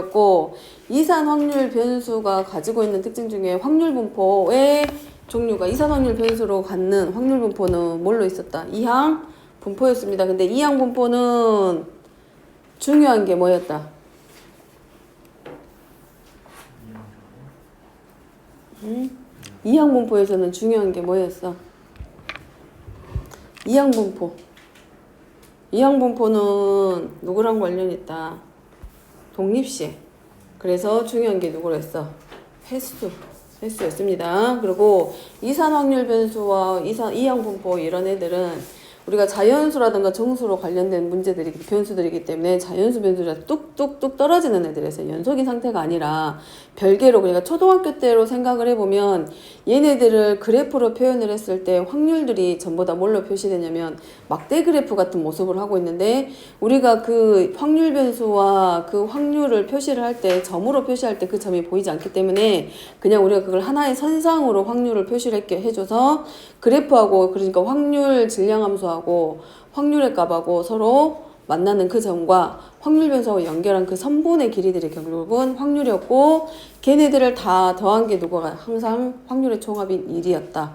고 이산 확률 변수가 가지고 있는 특징 중에 확률 분포의 종류가 이산 확률 변수로 갖는 확률 분포는 뭘로 있었다? 이항 분포였습니다. 근데 이항 분포는 중요한 게 뭐였다? 이항 분포에서는 중요한 게 뭐였어? 이항 분포. 이항 분포는 누구랑 관련이 있다? 독립시. 그래서 중요한 게 누구로 했어? 횟수였습니다. 그리고 이산 확률 변수와 이항 분포 이런 애들은 우리가 자연수라든가 정수로 관련된 문제들이 변수들이기 때문에 자연수 변수가 뚝뚝뚝 떨어지는 애들에서 연속인 상태가 아니라 별개로, 그러니까 초등학교 때로 생각을 해보면 얘네들을 그래프로 표현을 했을 때 확률들이 전부 다 뭘로 표시되냐면 막대 그래프 같은 모습을 하고 있는데, 우리가 그 확률 변수와 그 확률을 표시를 할 때 점으로 표시할 때 그 점이 보이지 않기 때문에 그냥 우리가 그걸 하나의 선상으로 확률을 표시를 해줘서 그래프하고, 그러니까 확률 질량함수하고 확률의 값하고 서로 만나는 그 점과 확률 변수하고 연결한 그 선분의 길이들이 결국은 확률이었고, 걔네들을 다 더한 게 누구가 항상 확률의 총합인 1이었다.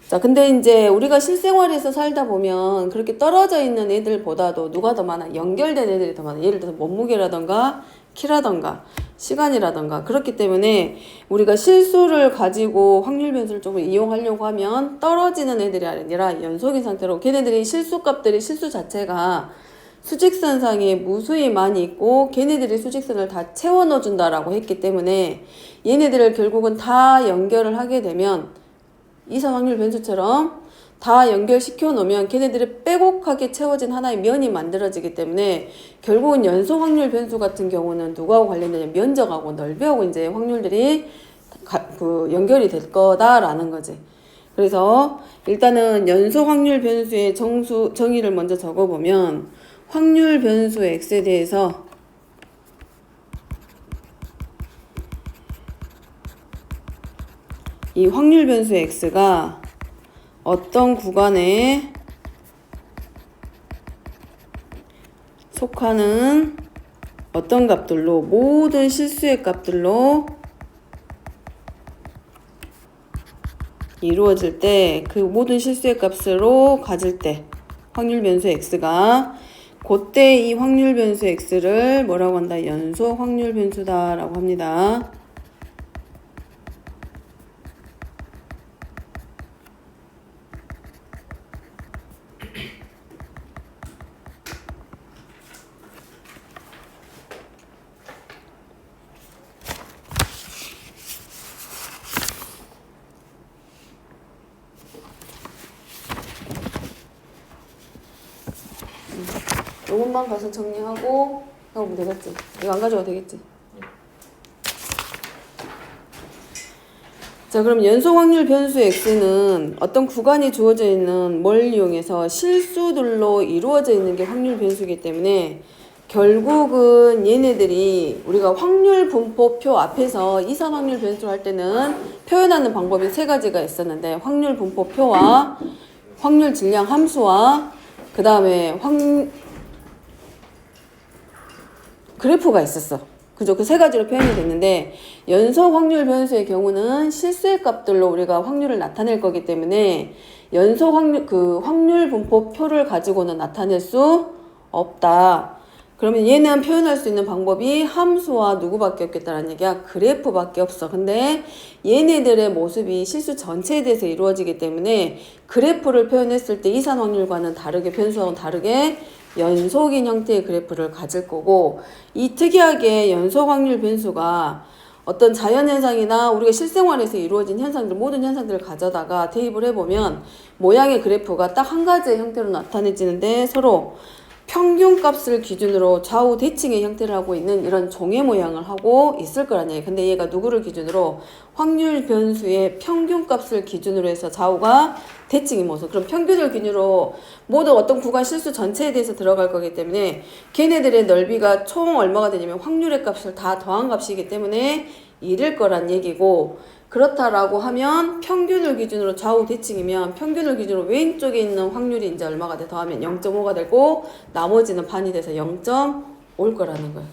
자, 근데 이제 우리가 실생활에서 살다 보면 그렇게 떨어져 있는 애들보다도 누가 더 많아? 연결된 애들이 더 많아. 예를 들어서 몸무게라던가 키라던가 시간이라던가. 그렇기 때문에 우리가 실수를 가지고 확률 변수를 조금 이용하려고 하면 떨어지는 애들이 아니라 연속인 상태로, 걔네들이 실수값들이 실수 자체가 수직선상에 무수히 많이 있고 걔네들이 수직선을 다 채워 넣어준다라고 했기 때문에 얘네들을 결국은 다 연결을 하게 되면 이산 확률 변수처럼 다 연결시켜 놓으면 걔네들이 빼곡하게 채워진 하나의 면이 만들어지기 때문에 결국은 연속 확률 변수 같은 경우는 누구하고 관련되냐? 면적하고 넓이하고 이제 확률들이 연결이 될 거다라는 거지. 그래서 일단은 연속 확률 변수의 정의를 먼저 적어보면, 확률 변수 x에 대해서 이 확률 변수 x가 어떤 구간에 속하는 어떤 값들로, 모든 실수의 값들로 이루어질 때, 그 모든 실수의 값으로 가질 때 확률 변수 x가, 그때 이 확률 변수 x를 뭐라고 한다? 연속 확률 변수다 라고 합니다. 요것만 가서 정리하고 하면 되겠지? 이거 안 가져가도 되겠지? 자, 그럼 연속 확률 변수 x는 어떤 구간이 주어져 있는 뭘 이용해서 실수들로 이루어져 있는 게 확률 변수이기 때문에 결국은 얘네들이 우리가 확률 분포표 앞에서 이산 확률 변수를 할 때는 표현하는 방법이 세 가지가 있었는데, 확률 분포표와 확률 질량 함수와 그 다음에 그래프가 있었어. 그죠? 그 세 가지로 표현이 됐는데, 연속 확률 변수의 경우는 실수의 값들로 우리가 확률을 나타낼 거기 때문에 연속 확률 분포표를 가지고는 나타낼 수 없다. 그러면 얘는 표현할 수 있는 방법이 함수와 누구밖에 없겠다는 얘기야? 그래프밖에 없어. 근데 얘네들의 모습이 실수 전체에 대해서 이루어지기 때문에 그래프를 표현했을 때 이산 확률과는 다르게, 변수하고는 다르게 연속인 형태의 그래프를 가질 거고, 이 특이하게 연속 확률 변수가 어떤 자연현상이나 우리가 실생활에서 이루어진 현상들, 모든 현상들을 가져다가 대입을 해보면 모양의 그래프가 딱 한 가지의 형태로 나타내지는데 서로 평균값을 기준으로 좌우 대칭의 형태를 하고 있는 이런 종의 모양을 하고 있을 거란 얘기예요. 근데 얘가 누구를 기준으로? 확률 변수의 평균값을 기준으로 해서 좌우가 대칭의 모습. 그럼 평균을 기준으로 모두 어떤 구간 실수 전체에 대해서 들어갈 거기 때문에 걔네들의 넓이가 총 얼마가 되냐면 확률의 값을 다 더한 값이기 때문에 1일 거란 얘기고, 그렇다라고 하면 평균을 기준으로 좌우 대칭이면 평균을 기준으로 왼쪽에 있는 확률이 이제 얼마가 돼? 더하면 0.5가 되고 나머지는 반이 돼서 0.5일 거라는 거예요.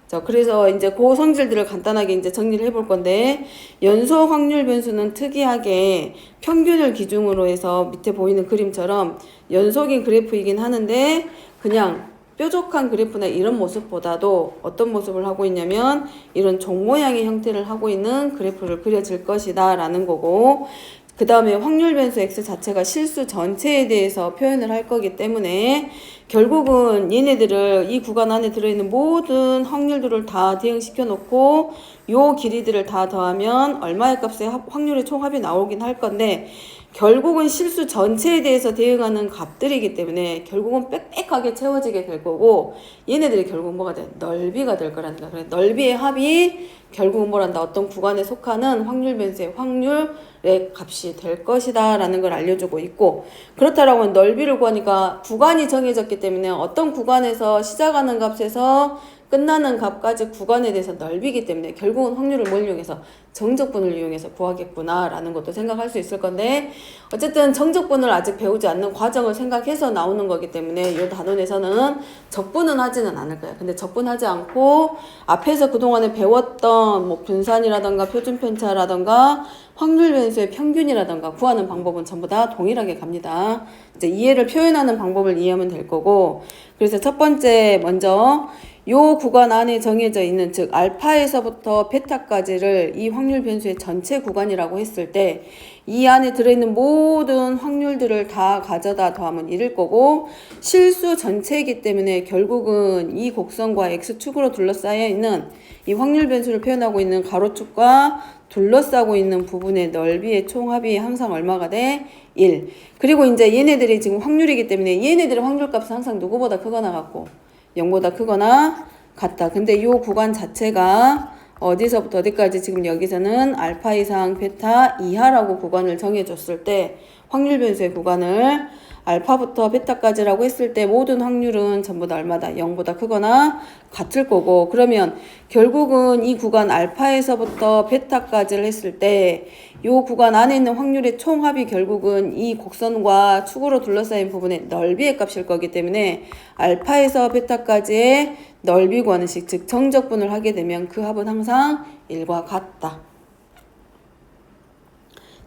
자, 그래서 이제 그 성질들을 간단하게 이제 정리를 해볼 건데, 연소 확률 변수는 특이하게 평균을 기준으로 해서 밑에 보이는 그림처럼 연속인 그래프이긴 하는데, 그냥 뾰족한 그래프나 이런 모습보다도 어떤 모습을 하고 있냐면, 이런 종 모양의 형태를 하고 있는 그래프를 그려질 것이다 라는 거고, 그 다음에 확률 변수 x 자체가 실수 전체에 대해서 표현을 할 거기 때문에 결국은 얘네들을 이 구간 안에 들어있는 모든 확률들을 다 대응시켜 놓고 요 길이들을 다 더하면 얼마의 값의 확률의 총합이 나오긴 할 건데, 결국은 실수 전체에 대해서 대응하는 값들이기 때문에 결국은 빽빽하게 채워지게 될 거고, 얘네들이 결국 뭐가 돼? 넓이가 될 거라는 거야. 그래, 넓이의 합이 결국은 뭐란다? 어떤 구간에 속하는 확률 변수의 확률의 값이 될 것이다 라는 걸 알려주고 있고, 그렇다라고 하면 넓이를 구하니까 구간이 정해졌기 때문에 어떤 구간에서 시작하는 값에서 끝나는 값까지 구간에 대해서 넓이기 때문에 결국은 확률을 뭘 이용해서 정적분을 이용해서 구하겠구나 라는 것도 생각할 수 있을 건데, 어쨌든 정적분을 아직 배우지 않는 과정을 생각해서 나오는 거기 때문에 이 단원에서는 적분은 하지는 않을 거야. 근데 적분하지 않고 앞에서 그동안에 배웠던 뭐 분산이라던가 표준편차라던가 확률 변수의 평균이라던가 구하는 방법은 전부 다 동일하게 갑니다. 이제 이해를 표현하는 방법을 이해하면 될 거고, 그래서 첫 번째 먼저 요 구간 안에 정해져 있는, 즉 알파에서부터 베타까지를 이 확률 변수의 전체 구간이라고 했을 때 이 안에 들어있는 모든 확률들을 다 가져다 더하면 1일 거고, 실수 전체이기 때문에 결국은 이 곡선과 x축으로 둘러싸여 있는 이 확률 변수를 표현하고 있는 가로축과 둘러싸고 있는 부분의 넓이의 총합이 항상 얼마가 돼? 1. 그리고 이제 얘네들이 지금 확률이기 때문에 얘네들의 확률값은 항상 누구보다 크거나 같고 0보다 크거나 같다. 근데 이 구간 자체가 어디서부터 어디까지, 지금 여기서는 알파 이상 베타 이하라고 구간을 정해줬을 때 확률 변수의 구간을 알파부터 베타까지라고 했을 때 모든 확률은 전부 다 얼마다? 0보다 크거나 같을 거고, 그러면 결국은 이 구간 알파에서부터 베타까지를 했을 때 이 구간 안에 있는 확률의 총합이 결국은 이 곡선과 축으로 둘러싸인 부분의 넓이의 값일 거기 때문에 알파에서 베타까지의 넓이 구하는 식, 즉 정적분을 하게 되면 그 합은 항상 1과 같다.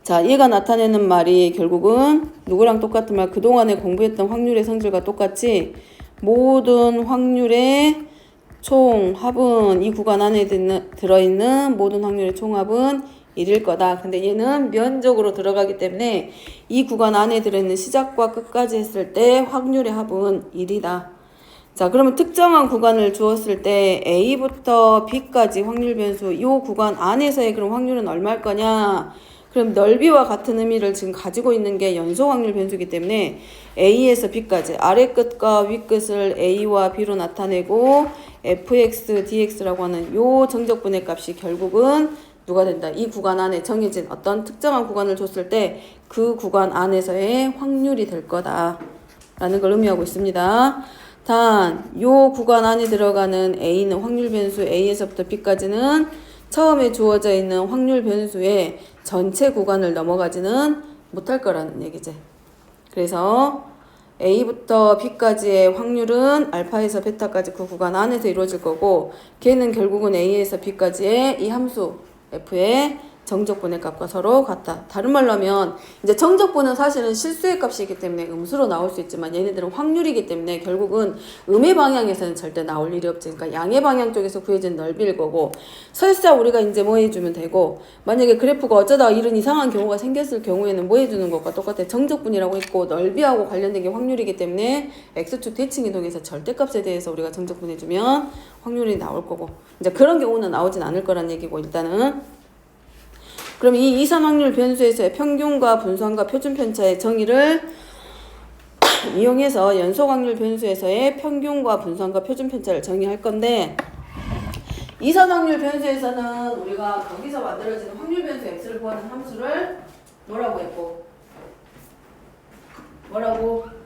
자, 얘가 나타내는 말이 결국은 누구랑 똑같은 말? 그동안에 공부했던 확률의 성질과 똑같이 모든 확률의 총합은, 이 구간 안에 들어있는 모든 확률의 총합은 1일 거다. 근데 얘는 면적으로 들어가기 때문에 이 구간 안에 들어있는 시작과 끝까지 했을 때 확률의 합은 1이다. 자, 그러면 특정한 구간을 주었을 때 A부터 B까지 확률 변수, 이 구간 안에서의 그럼 확률은 얼마일 거냐? 그럼 넓이와 같은 의미를 지금 가지고 있는 게 연소 확률 변수이기 때문에 A에서 B까지 아래 끝과 위 끝을 A와 B로 나타내고 fx, dx라고 하는 요 정적분의 값이 결국은 누가 된다? 이 구간 안에 정해진 어떤 특정한 구간을 줬을 때 그 구간 안에서의 확률이 될 거다 라는 걸 의미하고 있습니다. 단, 요 구간 안에 들어가는 A는 확률 변수 A에서부터 B까지는 처음에 주어져 있는 확률 변수의 전체 구간을 넘어가지는 못할 거라는 얘기지. 그래서 A부터 B까지의 확률은 알파에서 베타까지 그 구간 안에서 이루어질 거고, 걔는 결국은 A에서 B까지의 이 함수 F의 정적분의 값과 서로 같다. 다른 말로 하면 이제 정적분은 사실은 실수의 값이기 때문에 음수로 나올 수 있지만 얘네들은 확률이기 때문에 결국은 음의 방향에서는 절대 나올 일이 없지. 그러니까 양의 방향 쪽에서 구해진 넓이일 거고, 설사 우리가 이제 뭐 해주면 되고, 만약에 그래프가 어쩌다가 이런 이상한 경우가 생겼을 경우에는 뭐 해주는 것과 똑같아. 정적분이라고 했고 넓이하고 관련된 게 확률이기 때문에 x축 대칭 이동에서 절대값에 대해서 우리가 정적분해주면 확률이 나올 거고, 이제 그런 경우는 나오진 않을 거란 얘기고, 일단은 그럼 이 이산 확률 변수에서의 평균과 분산과 표준편차의 정의를 이용해서 연속 확률 변수에서의 평균과 분산과 표준편차를 정의할 건데, 이산 확률 변수에서는 우리가 거기서 만들어지는 확률 변수 x를 구하는 함수를 뭐라고 했고, 뭐라고?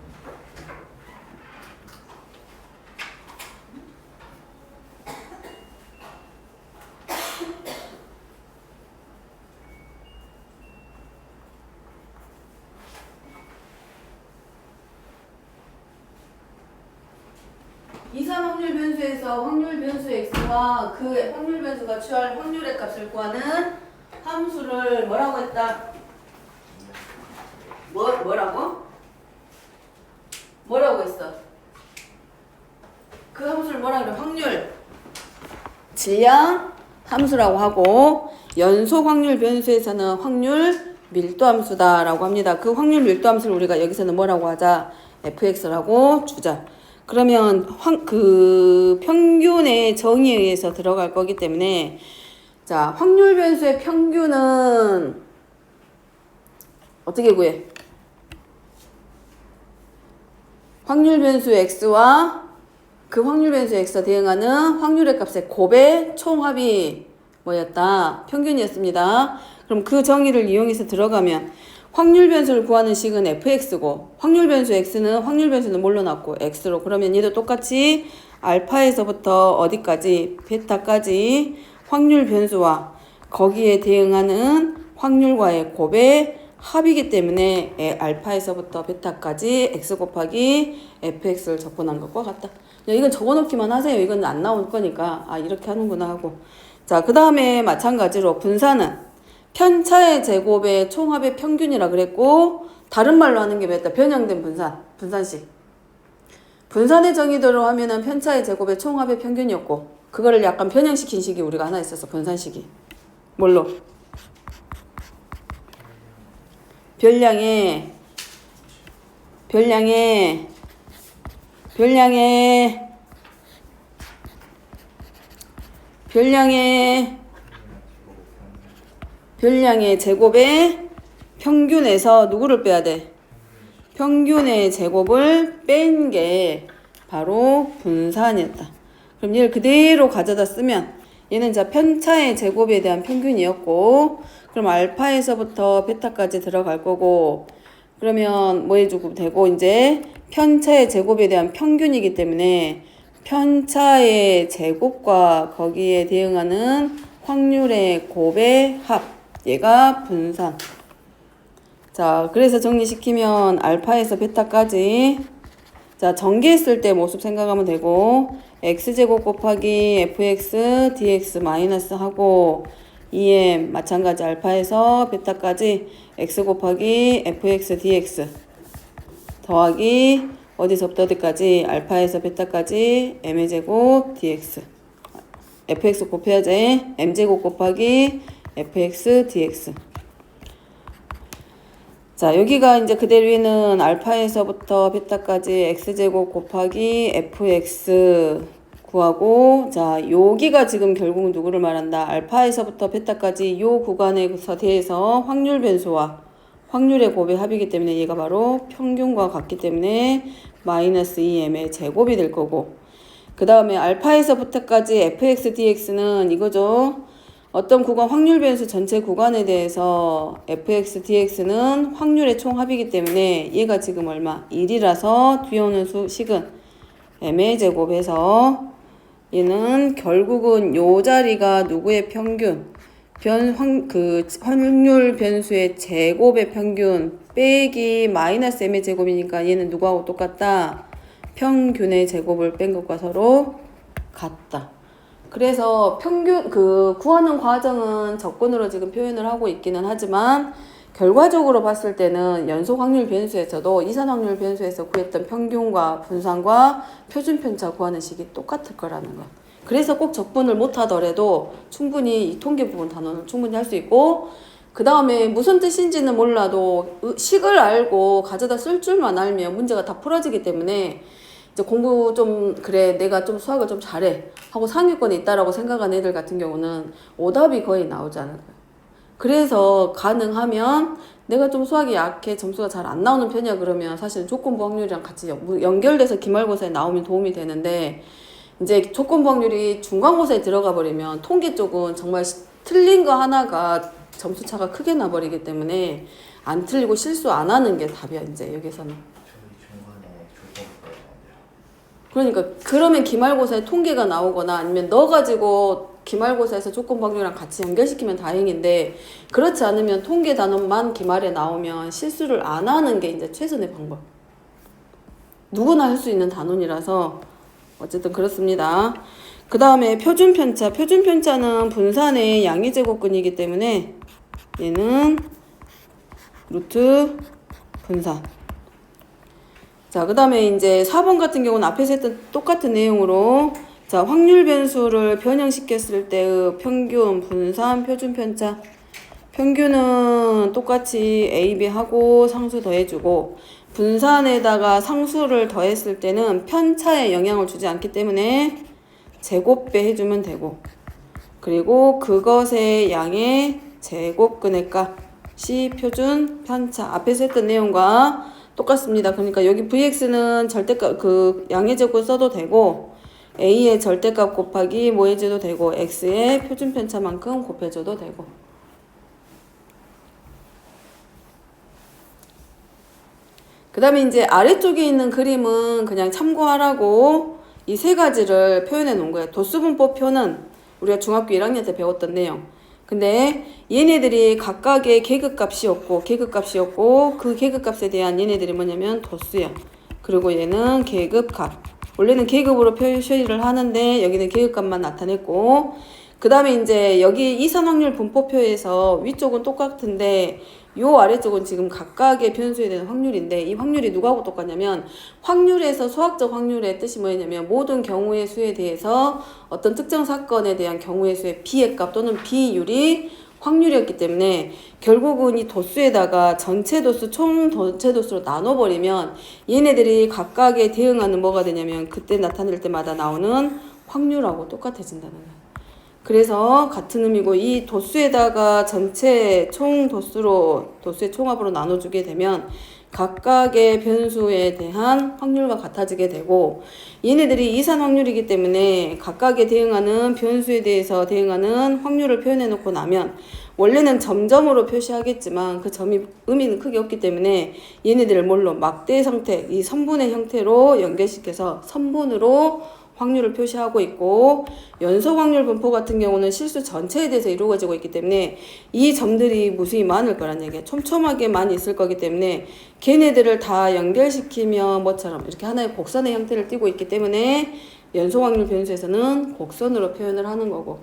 이산 확률 변수 변수에서 확률 변수 x와 그 확률 변수가 취할 확률의 값을 구하는 함수를 뭐라고 했다? 뭐라고? 뭐라고 했어? 그 함수를 뭐라 그래? 확률 질량 함수라고 하고 연속 확률 변수에서는 확률 밀도 함수다라고 합니다. 그 확률 밀도 함수를 우리가 여기서는 뭐라고 하자? fx라고 주자. 그러면 그 평균의 정의에 의해서 들어갈 거기 때문에 자, 확률 변수의 평균은 어떻게 구해? 확률 변수 x와 그 확률 변수 x가 대응하는 확률의 값의 곱의 총합이 뭐였다? 평균이었습니다. 그럼 그 정의를 이용해서 들어가면 확률 변수를 구하는 식은 fx고 확률 변수 x는 확률 변수는 뭘로 놨고 x로. 그러면 얘도 똑같이 알파에서부터 어디까지? 베타까지 확률 변수와 거기에 대응하는 확률과의 곱의 합이기 때문에 알파에서부터 베타까지 x 곱하기 fx를 접근한 것과 같다. 이건 적어놓기만 하세요. 이건 안 나올 거니까 아 이렇게 하는구나 하고. 자, 그 다음에 마찬가지로 분산은 편차의 제곱의 총합의 평균이라 그랬고 다른 말로 하는 게 뭐였다? 변형된 분산식. 분산의 정의대로 하면은 편차의 제곱의 총합의 평균이었고 그거를 약간 변형시킨 식이 우리가 하나 있었어. 분산식이. 뭘로? 별량의 제곱의 평균에서 누구를 빼야 돼? 평균의 제곱을 뺀 게 바로 분산이었다. 그럼 얘를 그대로 가져다 쓰면 얘는 자 편차의 제곱에 대한 평균이었고 그럼 알파에서부터 베타까지 들어갈 거고 그러면 뭐 해주고 되고 이제 편차의 제곱에 대한 평균이기 때문에 편차의 제곱과 거기에 대응하는 확률의 곱의 합 얘가 분산. 자, 그래서 정리시키면 알파에서 베타까지 자, 전개했을 때 모습 생각하면 되고 x제곱 곱하기 fx dx 마이너스 하고 2m 마찬가지 알파에서 베타까지 x 곱하기 fx dx 더하기 어디서부터 어디까지 알파에서 베타까지 m의 제곱 dx fx 곱해야지 m제곱 곱하기 fx dx. 자, 여기가 이제 그대로 위는 알파에서부터 베타까지 x제곱 곱하기 fx 구하고 자, 여기가 지금 결국 누구를 말한다? 알파에서부터 베타까지 요 구간에서 대해서 확률 변수와 확률의 곱의 합이기 때문에 얘가 바로 평균과 같기 때문에 마이너스 2m의 제곱이 될 거고 그 다음에 알파에서부터까지 fx dx는 이거죠. 어떤 구간 확률 변수 전체 구간에 대해서 fx dx는 확률의 총합이기 때문에 얘가 지금 얼마? 1이라서 뒤에 오는 식은 m의 제곱해서 얘는 결국은 요 자리가 누구의 평균? 확률 변수의 제곱의 평균 빼기 마이너스 m의 제곱이니까 얘는 누구하고 똑같다? 평균의 제곱을 뺀 것과 서로 같다. 그래서 평균 구하는 과정은 적분으로 지금 표현을 하고 있기는 하지만 결과적으로 봤을 때는 연속 확률 변수에서도 이산 확률 변수에서 구했던 평균과 분산과 표준 편차 구하는 식이 똑같을 거라는 거. 그래서 꼭 적분을 못 하더라도 충분히 이 통계 부분 단원은 충분히 할 수 있고 그 다음에 무슨 뜻인지는 몰라도 식을 알고 가져다 쓸 줄만 알면 문제가 다 풀어지기 때문에 이제 공부 좀 그래 내가 좀 수학을 좀 잘해 하고 상위권에 있다라고 생각하는 애들 같은 경우는 오답이 거의 나오지 않을 거예요. 그래서 가능하면 내가 좀 수학이 약해 점수가 잘 안 나오는 편이야 그러면 사실 조건부 확률이랑 같이 연결돼서 기말고사에 나오면 도움이 되는데 이제 조건부 확률이 중간고사에 들어가 버리면 통계 쪽은 정말 틀린 거 하나가 점수 차가 크게 나버리기 때문에 안 틀리고 실수 안 하는 게 답이야 이제 여기서는. 그러니까 그러면 기말고사에 통계가 나오거나 아니면 너 가지고 기말고사에서 조건부 확률이랑 같이 연결시키면 다행인데 그렇지 않으면 통계 단원만 기말에 나오면 실수를 안 하는 게 이제 최선의 방법. 누구나 할 수 있는 단원이라서 어쨌든 그렇습니다. 그 다음에 표준편차. 표준편차는 분산의 양의제곱근이기 때문에 얘는 루트 분산. 자, 그 다음에 이제 4번 같은 경우는 앞에서 했던 똑같은 내용으로 자, 확률 변수를 변형시켰을 때의 평균, 분산, 표준편차. 평균은 똑같이 A, B 하고 상수 더해주고 분산에다가 상수를 더했을 때는 편차에 영향을 주지 않기 때문에 제곱배 해주면 되고 그리고 그것의 양의 제곱근의 값이 표준 편차. 앞에서 했던 내용과 똑같습니다. 그러니까 여기 Vx는 절대값 그 양의 제곱 써도 되고 A의 절대값 곱하기 뭐 해줘도 되고 X의 표준 편차만큼 곱해줘도 되고. 그 다음에 이제 아래쪽에 있는 그림은 그냥 참고하라고 이 세 가지를 표현해 놓은 거예요. 도수분법표는 우리가 중학교 1학년 때 배웠던 내용. 근데 얘네들이 각각의 계급값이었고 그 계급값에 대한 얘네들이 뭐냐면 도수야. 그리고 얘는 계급값. 원래는 계급으로 표시를 하는데 여기는 계급값만 나타냈고 그 다음에 이제 여기 이산확률 분포표에서 위쪽은 똑같은데 요 아래쪽은 지금 각각의 변수에 대한 확률인데 이 확률이 누구하고 똑같냐면 확률에서 수학적 확률의 뜻이 뭐냐면 모든 경우의 수에 대해서 어떤 특정 사건에 대한 경우의 수의 B의 값 또는 비율이 확률이었기 때문에 결국은 이 도수에다가 전체 도수 총 전체 도수로 나눠버리면 얘네들이 각각에 대응하는 뭐가 되냐면 그때 나타낼 때마다 나오는 확률하고 똑같아진다는 거예요. 그래서 같은 의미고 이 도수에다가 전체 총 도수로 도수의 총합으로 나눠주게 되면 각각의 변수에 대한 확률과 같아지게 되고 얘네들이 이산 확률이기 때문에 각각에 대응하는 변수에 대해서 대응하는 확률을 표현해 놓고 나면 원래는 점점으로 표시하겠지만 그 점이 의미는 크게 없기 때문에 얘네들을 뭘로 막대 형태 이 선분의 형태로 연결시켜서 선분으로 확률을 표시하고 있고 연속 확률 분포 같은 경우는 실수 전체에 대해서 이루어지고 있기 때문에 이 점들이 무수히 많을 거란 얘기예요. 촘촘하게 많이 있을 거기 때문에 걔네들을 다 연결시키면 뭐처럼 이렇게 하나의 곡선의 형태를 띠고 있기 때문에 연속 확률 변수에서는 곡선으로 표현을 하는 거고.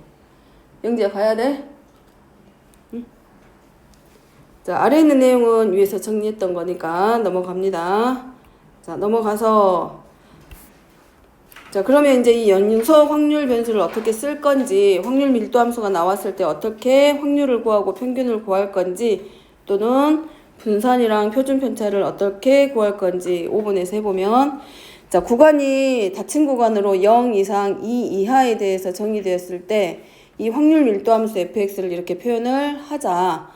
영지야 가야 돼? 응? 자, 아래에 있는 내용은 위에서 정리했던 거니까 넘어갑니다. 자, 넘어가서 자, 그러면 이제 이 연속 확률 변수를 어떻게 쓸 건지, 확률 밀도 함수가 나왔을 때 어떻게 확률을 구하고 평균을 구할 건지, 또는 분산이랑 표준 편차를 어떻게 구할 건지 5번에서 해보면, 자, 구간이 닫힌 구간으로 0 이상 2 이하에 대해서 정의되었을 때 이 확률 밀도 함수 fx를 이렇게 표현을 하자.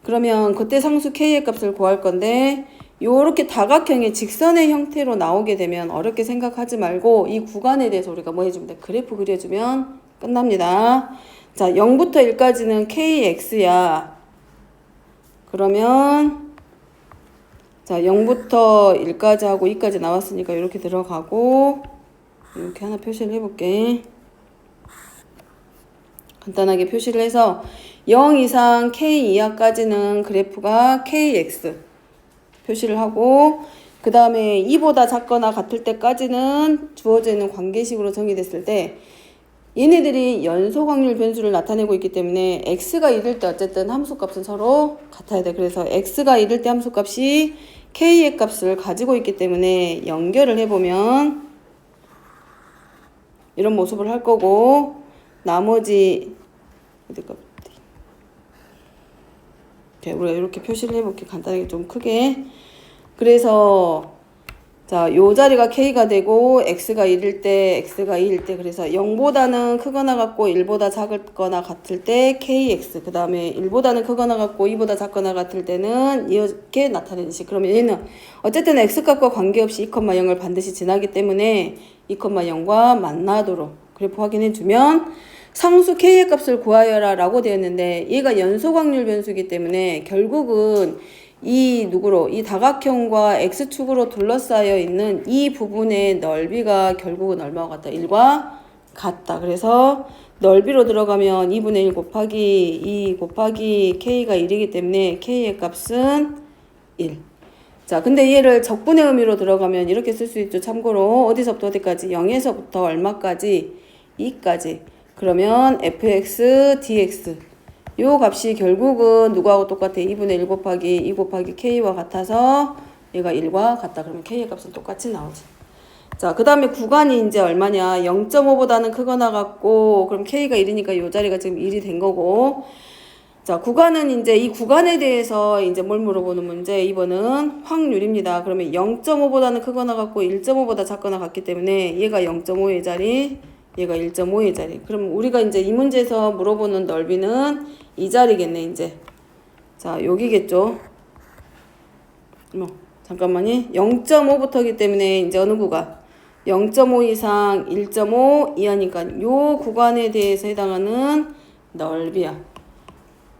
그러면 그때 상수 k의 값을 구할 건데 요렇게 다각형의 직선의 형태로 나오게 되면 어렵게 생각하지 말고 이 구간에 대해서 우리가 뭐 해주면 돼? 그래프 그려주면 끝납니다. 자, 0부터 1까지는 kx야. 그러면 자, 0부터 1까지 하고 2까지 나왔으니까 이렇게 들어가고 이렇게 하나 표시를 해볼게. 간단하게 표시를 해서 0 이상 k 이하까지는 그래프가 kx 표시를 하고 그 다음에 2보다 작거나 같을 때까지는 주어져 있는 관계식으로 정의됐을 때 얘네들이 연속 확률 변수를 나타내고 있기 때문에 x가 1일 때 어쨌든 함수값은 서로 같아야 돼. 그래서 x가 1일 때 함수값이 k의 값을 가지고 있기 때문에 연결을 해보면 이런 모습을 할 거고 나머지 우리가 이렇게 표시를 해볼게. 간단하게 좀 크게. 그래서 자, 요 자리가 k가 되고 x가 1일 때 x가 2일 때 그래서 0보다는 크거나 같고 1보다 작거나 같을 때 kx 그 다음에 1보다는 크거나 같고 2보다 작거나 같을 때는 이렇게 나타내는 식. 그러면 얘는 어쨌든 x값과 관계없이 2,0을 반드시 지나기 때문에 2,0과 만나도록 그래프 확인해주면 상수 k의 값을 구하여라 라고 되었는데 얘가 연속 확률 변수이기 때문에 결국은 이 다각형과 x축으로 둘러싸여 있는 이 부분의 넓이가 결국은 얼마와 같다? 1과 같다. 그래서 넓이로 들어가면 2분의 1 곱하기 2 곱하기 k가 1이기 때문에 k의 값은 1. 자, 근데 얘를 적분의 의미로 들어가면 이렇게 쓸 수 있죠. 참고로 어디서부터 어디까지? 0에서부터 얼마까지? 2까지. 그러면 fx dx 요 값이 결국은 누구하고 똑같아? 2분의 1 곱하기 2 곱하기 k와 같아서 얘가 1과 같다. 그러면 k의 값은 똑같이 나오지. 자, 그 다음에 구간이 이제 얼마냐? 0.5보다는 크거나 같고, 그럼 k가 1이니까 요 자리가 지금 1이 된 거고. 자, 구간은 이제 이 구간에 대해서 이제 뭘 물어보는 문제? 2번은 확률입니다. 그러면 0.5보다는 크거나 같고 1.5보다 작거나 같기 때문에 얘가 0.5의 자리, 얘가 1.5의 자리. 그럼 우리가 이제 이 문제에서 물어보는 넓이는 이 자리겠네, 이제. 자, 여기겠죠. 잠깐만요. 0.5부터기 때문에 이제 어느 구간? 0.5 이상 1.5 이하니까 요 구간에 대해서 해당하는 넓이야.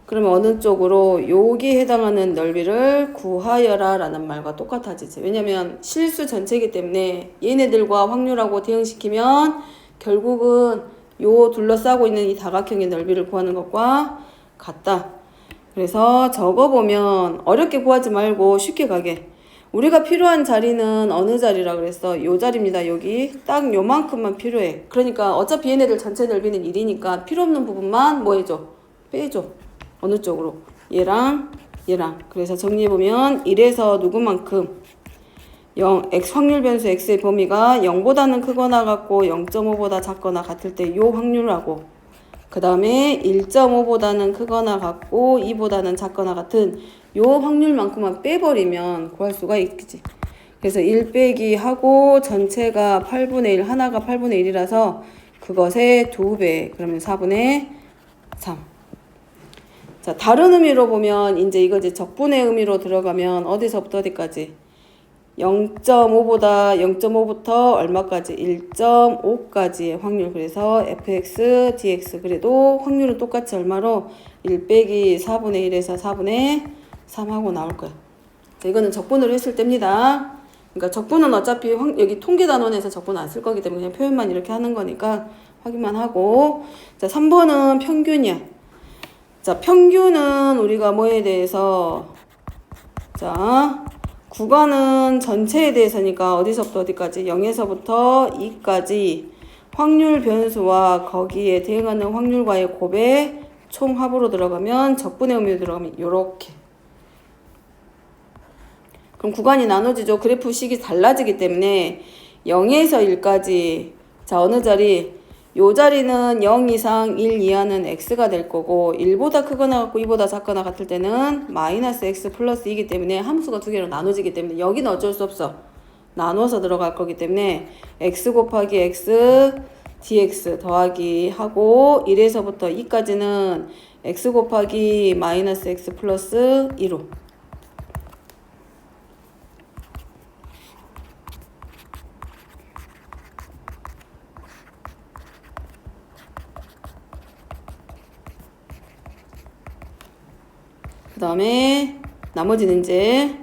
그러면 어느 쪽으로 여기에 해당하는 넓이를 구하여라 라는 말과 똑같아지지. 왜냐면 실수 전체이기 때문에 얘네들과 확률하고 대응시키면 결국은 요 둘러싸고 있는 이 다각형의 넓이를 구하는 것과 같다. 그래서 적어보면 어렵게 구하지 말고 쉽게 가게. 우리가 필요한 자리는 어느 자리라 그랬어? 요 자리입니다. 여기 딱 요만큼만 필요해. 그러니까 어차피 얘네들 전체 넓이는 1이니까 필요 없는 부분만 뭐 해줘? 빼줘. 어느 쪽으로? 얘랑 얘랑. 그래서 정리해보면 1에서 누구만큼? 0, x 확률 변수 x의 범위가 0보다는 크거나 같고 0.5보다 작거나 같을 때 요 확률하고, 그 다음에 1.5보다는 크거나 같고 2보다는 작거나 같은 요 확률만큼만 빼버리면 구할 수가 있겠지. 그래서 1 빼기 하고 전체가 8분의 1, 하나가 8분의 1이라서 그것의 2배, 그러면 4분의 3. 자, 다른 의미로 보면 이제 이거지. 적분의 의미로 들어가면 어디서부터 어디까지? 0.5보다 0.5부터 얼마까지? 1.5까지의 확률. 그래서 fx dx 그래도 확률은 똑같이 얼마로? 1 빼기 4분의 1에서 4분의 3 하고 나올 거야. 자, 이거는 적분으로 했을 때입니다. 그러니까 적분은 어차피 여기 통계 단원에서 적분 안 쓸 거기 때문에 그냥 표현만 이렇게 하는 거니까 확인만 하고. 자, 3번은 평균이야. 자, 평균은 우리가 뭐에 대해서, 자, 구간은 전체에 대해서니까 어디서부터 어디까지? 0에서부터 2까지 확률 변수와 거기에 대응하는 확률과의 곱의 총합으로 들어가면 적분의 의미로 들어가면 요렇게. 그럼 구간이 나눠지죠. 그래프 식이 달라지기 때문에 0에서 1까지. 자, 어느 자리? 요 자리는 0 이상 1 이하는 x가 될 거고 1보다 크거나 같고 2보다 작거나 같을 때는 마이너스 x 플러스 2이기 때문에 함수가 두 개로 나눠지기 때문에 여기는 어쩔 수 없어. 나눠서 들어갈 거기 때문에 x 곱하기 x dx 더하기 하고 1에서부터 2까지는 x 곱하기 마이너스 x 플러스 2로. 그 다음에 나머지는 이제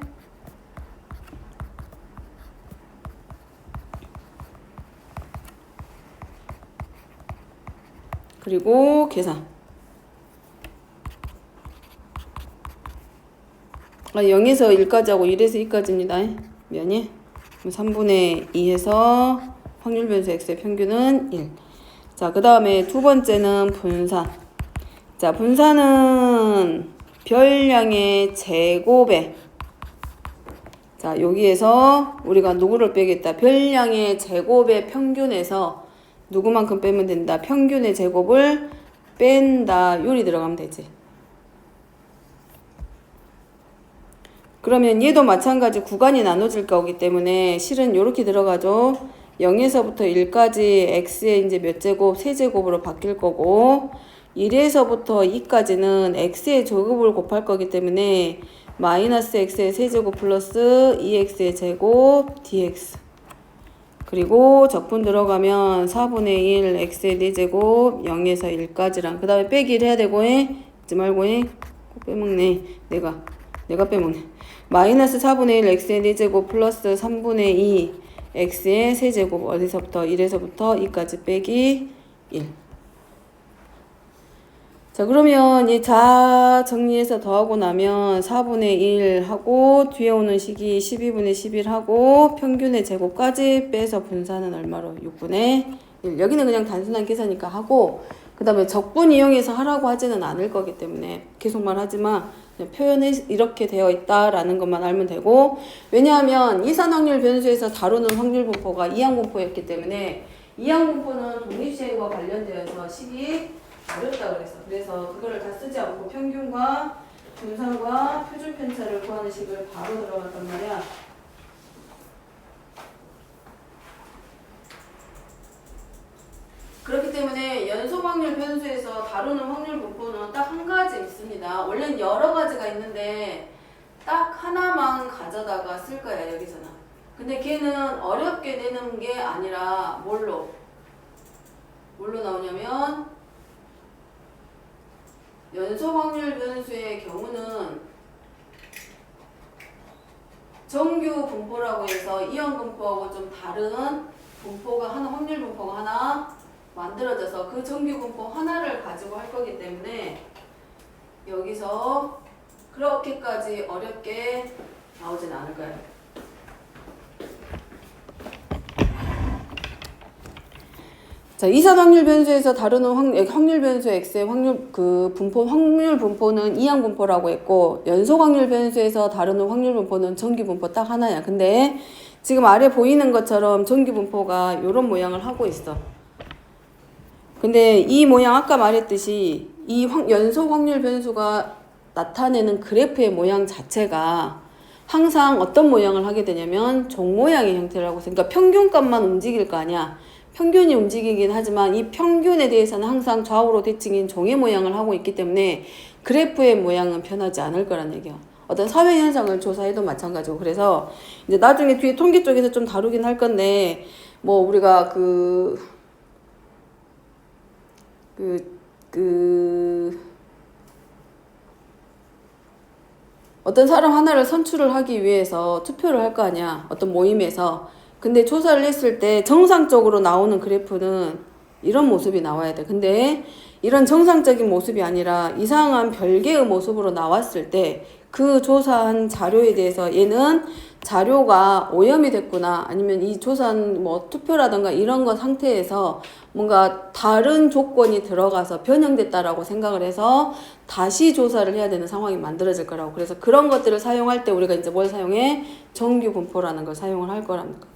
그리고 계산. 0에서 1까지 하고 1에서 2까지입니다. 면이 3분의 2에서 확률 변수 x의 평균은 1. 자, 그 다음에 두 번째는 분산. 자, 분산은 별량의 제곱에, 자, 여기에서 우리가 누구를 빼겠다? 별량의 제곱의 평균에서 누구만큼 빼면 된다? 평균의 제곱을 뺀다. 요리 들어가면 되지. 그러면 얘도 마찬가지 구간이 나눠질 거기 때문에 실은 요렇게 들어가죠. 0에서부터 1까지 x의 이제 몇 제곱, 세제곱으로 바뀔 거고 1에서부터 2까지는 x의 제곱을 곱할 거기 때문에 마이너스 x의 세제곱 플러스 2x의 제곱 dx. 그리고 적분 들어가면 4분의 1 x의 4제곱 0에서 1까지랑 그 다음에 빼기를 해야 되고 잊지 말고 꼭 빼먹네. 내가 빼먹네. 마이너스 4분의 1 x의 4제곱 플러스 3분의 2 x의 세제곱 어디서부터 1에서부터 2까지 빼기 1. 자, 그러면 이 자 정리해서 더하고 나면 4분의 1 하고 뒤에 오는 식이 12분의 11 하고 평균의 제곱까지 빼서 분산은 얼마로? 6분의 1. 여기는 그냥 단순한 계산이니까 하고 그 다음에 적분 이용해서 하라고 하지는 않을 거기 때문에 계속 말하지만 표현이 이렇게 되어 있다라는 것만 알면 되고 왜냐하면 이산확률 변수에서 다루는 확률 분포가 이항분포였기 때문에 이항분포는 독립시행과 관련되어서 식이 어렵다 그랬어. 그래서 그거를 다 쓰지 않고 평균과 분산과 표준 편차를 구하는 식을 바로 들어갔단 말이야. 그렇기 때문에 연속 확률 변수에서 다루는 확률 분포는 딱 한 가지 있습니다. 원래는 여러 가지가 있는데 딱 하나만 가져다가 쓸 거야 여기서는. 근데 걔는 어렵게 내는 게 아니라 뭘로 나오냐면 연속 확률 변수의 경우는 정규 분포라고 해서 이형 분포하고 좀 다른 분포가 하나, 확률 분포가 하나 만들어져서 그 정규 분포 하나를 가지고 할 거기 때문에 여기서 그렇게까지 어렵게 나오진 않을 거예요. 자, 이산 확률 변수에서 다루는 확률 변수 x의 확률 확률 분포는 이항 분포라고 했고 연속 확률 변수에서 다루는 확률 분포는 정규 분포 딱 하나야. 근데 지금 아래 보이는 것처럼 정규 분포가 이런 모양을 하고 있어. 근데 이 모양 아까 말했듯이 이 연속 확률 변수가 나타내는 그래프의 모양 자체가 항상 어떤 모양을 하게 되냐면 종 모양의 형태를 하고 있어. 그러니까 평균값만 움직일 거 아니야. 평균이 움직이긴 하지만 이 평균에 대해서는 항상 좌우로 대칭인 종의 모양을 하고 있기 때문에 그래프의 모양은 변하지 않을 거란 얘기야. 어떤 사회 현상을 조사해도 마찬가지고. 그래서 이제 나중에 뒤에 통계 쪽에서 좀 다루긴 할 건데 뭐 우리가 어떤 사람 하나를 선출을 하기 위해서 투표를 할 거 아니야. 어떤 모임에서. 근데 조사를 했을 때 정상적으로 나오는 그래프는 이런 모습이 나와야 돼. 근데 이런 정상적인 모습이 아니라 이상한 별개의 모습으로 나왔을 때 그 조사한 자료에 대해서 얘는 자료가 오염이 됐구나 아니면 이 조사한 뭐 투표라든가 이런 거 상태에서 뭔가 다른 조건이 들어가서 변형됐다라고 생각을 해서 다시 조사를 해야 되는 상황이 만들어질 거라고. 그래서 그런 것들을 사용할 때 우리가 이제 뭘 사용해? 정규 분포라는 걸 사용을 할 거라는 거.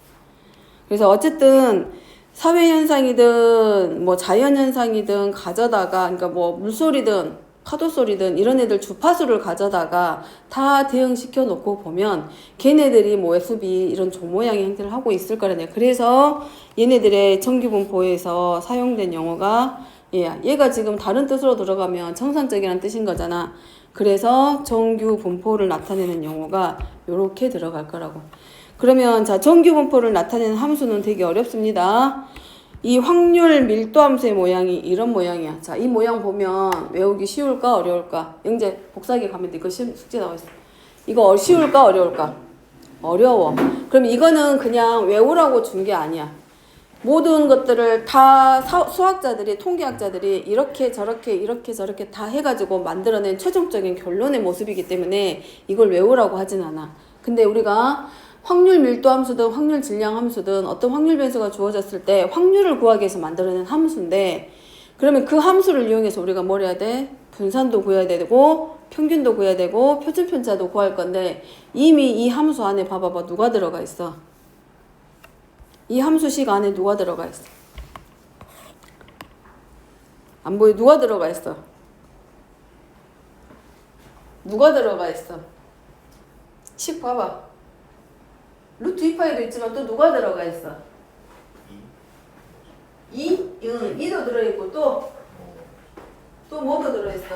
그래서 어쨌든 사회현상이든 뭐 자연현상이든 가져다가 그러니까 뭐 물소리든 파도소리든 이런 애들 주파수를 가져다가 다 대응시켜 놓고 보면 걔네들이 모습이 이런 종 모양의 형태를 하고 있을 거라네. 그래서 얘네들의 정규분포에서 사용된 용어가 얘가 지금 다른 뜻으로 들어가면 정상적이라는 뜻인 거잖아. 그래서 정규분포를 나타내는 용어가 이렇게 들어갈 거라고. 그러면 자 정규분포를 나타내는 함수는 되게 어렵습니다. 이 확률 밀도 함수의 모양이 이런 모양이야. 자, 이 모양 보면 외우기 쉬울까 어려울까? 영재 복사기 가면 이거 숙제 나와 있어. 이거 쉬울까 어려울까? 어려워. 그럼 이거는 그냥 외우라고 준 게 아니야. 모든 것들을 다 수학자들이 통계학자들이 이렇게 저렇게 다 해가지고 만들어낸 최종적인 결론의 모습이기 때문에 이걸 외우라고 하진 않아. 근데 우리가 확률 밀도 함수든 확률 질량 함수든 어떤 확률 변수가 주어졌을 때 확률을 구하기 위해서 만들어낸 함수인데 그러면 그 함수를 이용해서 우리가 뭘 해야 돼? 분산도 구해야 되고 평균도 구해야 되고 표준 편차도 구할 건데 이미 이 함수 안에 봐봐봐 누가 들어가 있어? 이 함수식 안에 누가 들어가 있어? 안 보여? 누가 들어가 있어? 누가 들어가 있어? 식 봐봐. 루트 2파이도 있지만 또 누가 들어가 있어? 2? 응, 2도 들어있고 또 뭐도 들어있어?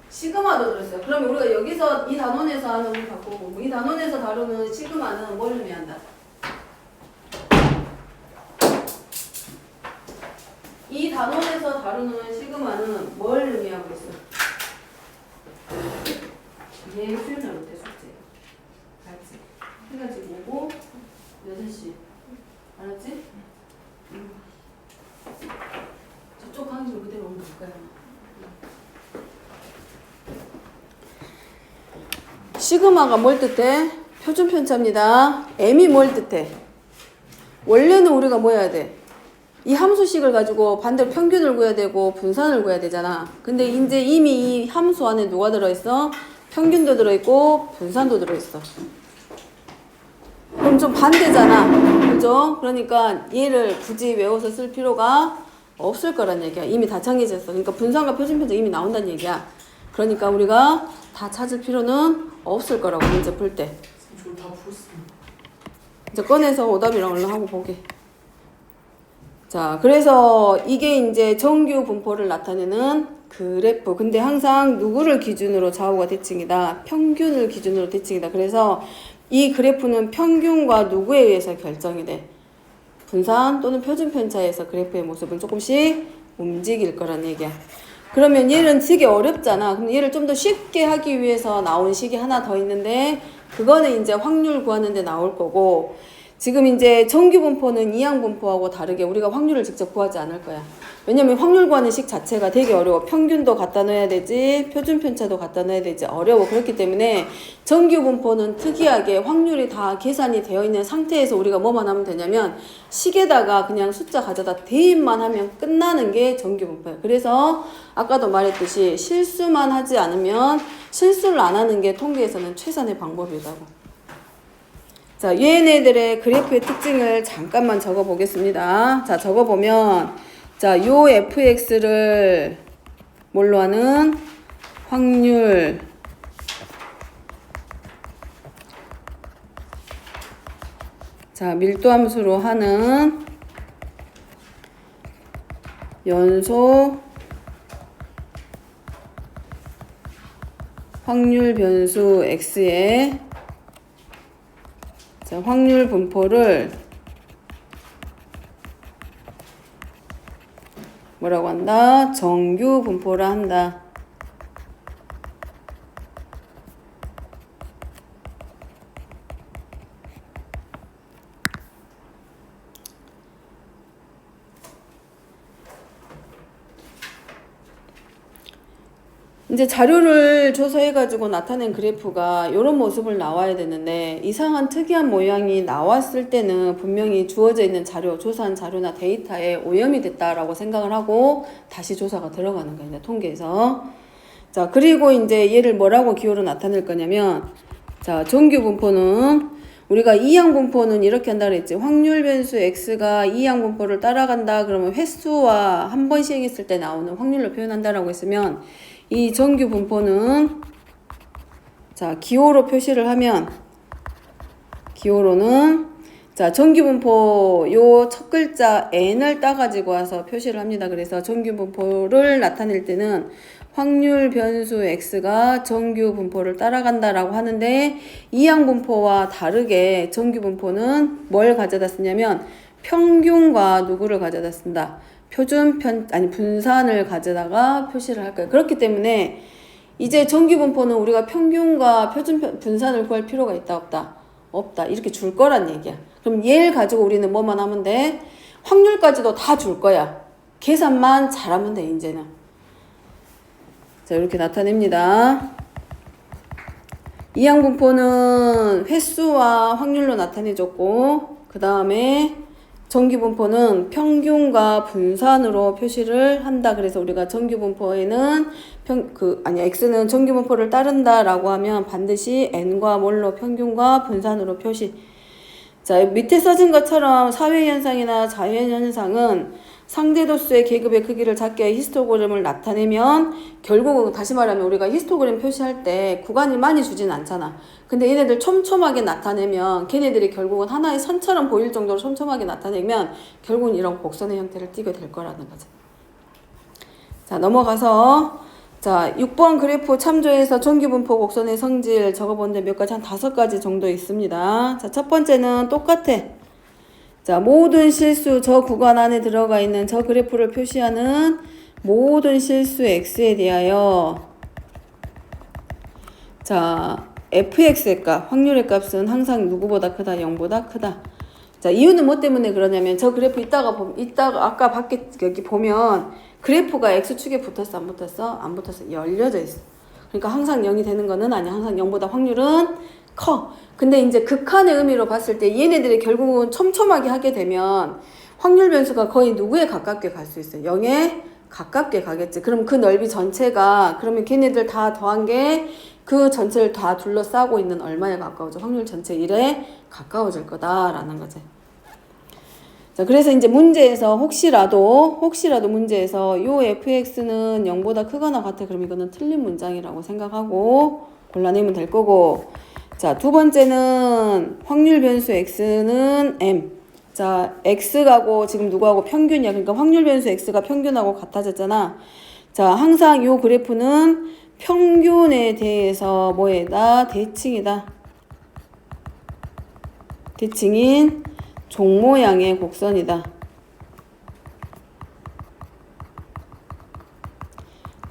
시그마도 들어있어. 그럼 우리가 여기서 이 단원에서 하는 걸 바꾸고 이 단원에서 다루는 시그마는 뭘 의미한다? 이 단원에서 다루는 시그마는 뭘 의미하고 있어? 얘 수련을 못해 숙제. 알지? 해가지고 오고 6시. 알았지? 저쪽 강의를 그대로 옮길 거야. 시그마가 뭘 뜻해? 표준편차입니다. m이 뭘 뜻해? 원래는 우리가 뭐 해야 돼? 이 함수식을 가지고 반대로 평균을 구해야 되고 분산을 구해야 되잖아. 근데 이제 이미 이 함수 안에 누가 들어있어? 평균도 들어있고 분산도 들어있어. 그럼 좀 반대잖아. 그죠? 그러니까 얘를 굳이 외워서 쓸 필요가 없을 거란 얘기야. 이미 다 정해졌어. 그러니까 분산과 표준편차 이미 나온다는 얘기야. 그러니까 우리가 다 찾을 필요는 없을 거라고 문제 풀 때. 다 풀었습니다. 이제 꺼내서 오답이랑 얼른 하고 보게. 자, 그래서 이게 이제 정규 분포를 나타내는 그래프. 근데 항상 누구를 기준으로 좌우가 대칭이다. 평균을 기준으로 대칭이다. 그래서 이 그래프는 평균과 누구에 의해서 결정이 돼. 분산 또는 표준편차에서 그래프의 모습은 조금씩 움직일 거란 얘기야. 그러면 얘는 되게 어렵잖아. 그럼 얘를 좀 더 쉽게 하기 위해서 나온 식이 하나 더 있는데 그거는 이제 확률 구하는 데 나올 거고 지금 이제 정규 분포는 이항 분포하고 다르게 우리가 확률을 직접 구하지 않을 거야. 왜냐면 확률 구하는 식 자체가 되게 어려워. 평균도 갖다 넣어야 되지 표준 편차도 갖다 넣어야 되지 어려워. 그렇기 때문에 정규 분포는 특이하게 확률이 다 계산이 되어 있는 상태에서 우리가 뭐만 하면 되냐면 식에다가 그냥 숫자 가져다 대입만 하면 끝나는 게 정규 분포야. 그래서 아까도 말했듯이 실수만 하지 않으면 실수를 안 하는 게 통계에서는 최선의 방법이라고. 자, 얘네들의 그래프의 특징을 잠깐만 적어 보겠습니다. 자, 적어 보면 자, 요 fx를 뭘로 하는 확률 자, 밀도함수로 하는 연소 확률 변수 x의 자, 확률 분포를 뭐라고 한다? 정규 분포라 한다. 이제 자료를 조사해가지고 나타낸 그래프가 이런 모습을 나와야 되는데 이상한 특이한 모양이 나왔을 때는 분명히 주어져 있는 자료, 조사한 자료나 데이터에 오염이 됐다라고 생각을 하고 다시 조사가 들어가는 거예요. 이제 통계에서. 자, 그리고 이제 얘를 뭐라고 기호로 나타낼 거냐면 자, 정규 분포는 우리가 이항 분포는 이렇게 한다 그랬지. 확률 변수 x가 이항 분포를 따라간다. 그러면 횟수와 한 번 시행했을 때 나오는 확률로 표현한다라고 했으면 이 정규 분포는 자, 기호로 표시를 하면 기호로는 자, 정규 분포 요 첫 글자 n을 따 가지고 와서 표시를 합니다. 그래서 정규 분포를 나타낼 때는 확률 변수 x가 정규 분포를 따라간다라고 하는데 이항 분포와 다르게 정규 분포는 뭘 가져다 쓰냐면 평균과 누구를 가져다 쓴다. 분산을 가져다가 표시를 할 거예요. 그렇기 때문에 이제 정규 분포는 우리가 평균과 분산을 구할 필요가 있다 없다? 없다. 이렇게 줄 거란 얘기야. 그럼 얘를 가지고 우리는 뭐만 하면 돼? 확률까지도 다 줄 거야. 계산만 잘하면 돼, 이제는. 자, 이렇게 나타냅니다. 이항 분포는 횟수와 확률로 나타내줬고 그 다음에 정규 분포는 평균과 분산으로 표시를 한다. 그래서 우리가 정규 분포에는 x는 정규 분포를 따른다라고 하면 반드시 n과 뭘로 평균과 분산으로 표시. 자, 밑에 써진 것처럼 사회 현상이나 자연 현상은 상대 도수의 계급의 크기를 작게 히스토그램을 나타내면 결국은 다시 말하면 우리가 히스토그램 표시할 때 구간을 많이 주진 않잖아. 근데 얘네들 촘촘하게 나타내면 걔네들이 결국은 하나의 선처럼 보일 정도로 촘촘하게 나타내면 결국은 이런 곡선의 형태를 띠게 될 거라는 거죠. 자, 넘어가서 자, 6번 그래프 참조해서 정규분포 곡선의 성질 적어보는데 몇 가지 한 5가지 정도 있습니다. 자, 첫 번째는 똑같아. 자, 모든 실수 저 구간 안에 들어가 있는 저 그래프를 표시하는 모든 실수 x에 대하여 자, fx의 값, 확률의 값은 항상 누구보다 크다? 0보다 크다. 자, 이유는 뭐 때문에 그러냐면 저 그래프 이따가 아까 밖에 여기 보면 그래프가 x축에 붙었어 안 붙었어? 안 붙었어. 열려져 있어. 그러니까 항상 0이 되는 거는 아니야. 항상 0보다 확률은 커. 근데 이제 극한의 의미로 봤을 때 얘네들이 결국은 촘촘하게 하게 되면 확률 변수가 거의 누구에 가깝게 갈 수 있어요? 0에 가깝게 가겠지. 그럼 그 넓이 전체가 그러면 걔네들 다 더한 게 그 전체를 다 둘러싸고 있는 얼마에 가까워져? 확률 전체 1에 가까워질 거다라는 거지. 자, 그래서 이제 문제에서 혹시라도 문제에서 요 fx는 0보다 크거나 같아. 그럼 이거는 틀린 문장이라고 생각하고 골라내면 될 거고. 자, 두 번째는 확률 변수 x는 m. 자, x하고 지금 누구하고 평균이야. 그러니까 확률 변수 x가 평균하고 같아졌잖아. 자, 항상 요 그래프는 평균에 대해서 뭐에다? 대칭이다. 대칭인 종 모양의 곡선이다.